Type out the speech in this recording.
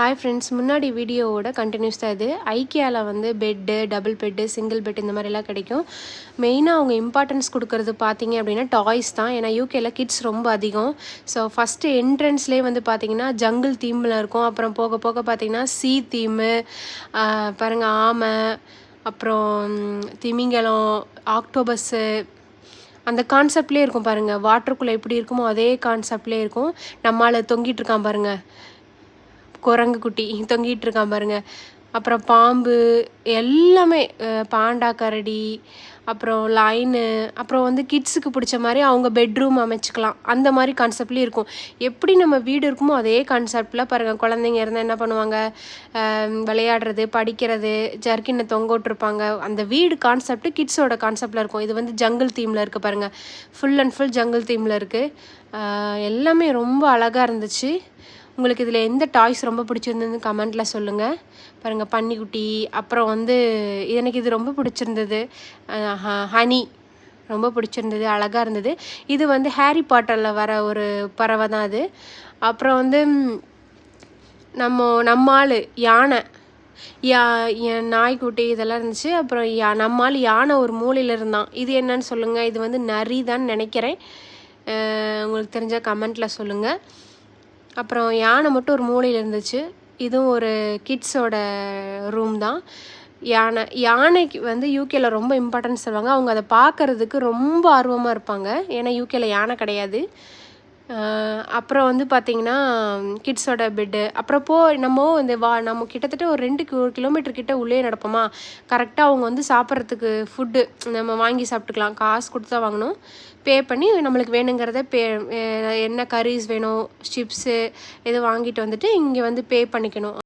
Hi friends, முன்னாடி வீடியோவோட continuous தான் இது. ஐக்கியாவில் வந்து bed, double bed, single bed இந்த மாதிரிலாம் கிடைக்கும். மெயினாக அவங்க இம்பார்ட்டன்ஸ் கொடுக்குறது பார்த்தீங்க அப்படின்னா டாய்ஸ் தான். ஏன்னா யூகேயில் கிட்ஸ் ரொம்ப அதிகம். ஸோ ஃபஸ்ட்டு என்ட்ரன்ஸ்லேயே வந்து பார்த்திங்கன்னா ஜங்கிள் தீமில் இருக்கும். அப்புறம் போக போக பார்த்திங்கன்னா சீ தீமு, பாருங்கள் ஆமை, அப்புறம் திமிங்கலம், ஆக்டோபஸ்ஸு, அந்த கான்செப்ட்லேயே இருக்கும் பாருங்கள். வாட்டருக்குள்ளே எப்படி இருக்குமோ அதே கான்செப்ட்லேயே இருக்கும். நம்மால் தொங்கிட்டு இருக்கான் பாருங்கள், குரங்கு குட்டி தொங்கிட்டு இருக்கான் பாருங்க. அப்புறம் பாம்பு எல்லாமே, பாண்டா கரடி, அப்புறம் லைனு, அப்புறம் வந்து கிட்ஸுக்கு பிடிச்ச மாதிரி அவங்க பெட்ரூம் அமைச்சிக்கலாம். அந்த மாதிரி கான்செப்ட்லேயும் இருக்கும். எப்படி நம்ம வீடு இருக்குமோ அதே கான்செப்டில் பாருங்கள். குழந்தைங்க இருந்தால் என்ன பண்ணுவாங்க, விளையாடுறது, படிக்கிறது, ஜர்க்கினை தொங்க விட்டுருப்பாங்க. அந்த வீடு கான்செப்ட்டு கிட்ஸோட கான்செப்டில் இருக்கும். இது வந்து ஜங்கிள் தீமில் இருக்குது பாருங்கள். ஃபுல் அண்ட் ஃபுல் ஜங்கிள் தீமில் இருக்குது. எல்லாமே ரொம்ப அழகாக இருந்துச்சு. உங்களுக்கு இதில் எந்த டாய்ஸ் ரொம்ப பிடிச்சிருந்ததுன்னு கமெண்ட்டில் சொல்லுங்கள். பாருங்கள் பன்னிக்குட்டி, அப்புறம் வந்து எனக்கு இது ரொம்ப பிடிச்சிருந்தது, ஹனி ரொம்ப பிடிச்சிருந்தது, அழகாக இருந்தது. இது வந்து ஹாரி பாட்டரில் வர ஒரு பறவை தான் அது. அப்புறம் வந்து நம்மால் யானை, நாய்க்குட்டி இதெல்லாம் இருந்துச்சு. அப்புறம் நம்மால் யானை ஒரு மூலையில் இருந்தான். இது என்னன்னு சொல்லுங்கள். இது வந்து நரி தான் நினைக்கிறேன். உங்களுக்கு தெரிஞ்சால் கமெண்ட்டில் சொல்லுங்கள். அப்புறம் யானை மட்டும் ஒரு மூலையில் இருந்துச்சு. இதுவும் ஒரு கிட்ஸோட ரூம் தான். யானைக்கு வந்து யூகேயில் ரொம்ப இம்பார்ட்டன்ஸ் சொல்லுவாங்க. அவங்க அதை பார்க்குறதுக்கு ரொம்ப ஆர்வமாக இருப்பாங்க. ஏன்னா யூகேயில் யானை கிடையாது. அப்புறம் வந்து பார்த்திங்கன்னா கிட்ஸோட பெட்டு. அப்புறம் நம்ம கிட்டத்தட்ட ஒரு 2 கிலோமீட்டர் கிட்ட உள்ளே நடப்போமா. கரெக்டாக அவங்க வந்து சாப்பிட்றதுக்கு ஃபுட்டு நம்ம வாங்கி சாப்பிட்டுக்கலாம். காசு கொடுத்து தான் வாங்கணும். பே பண்ணி நம்மளுக்கு வேணுங்கிறத என்ன கரீஸ் வேணும், சிப்ஸு எது வாங்கிட்டு வந்துட்டு இங்கே வந்து பே பண்ணிக்கணும்.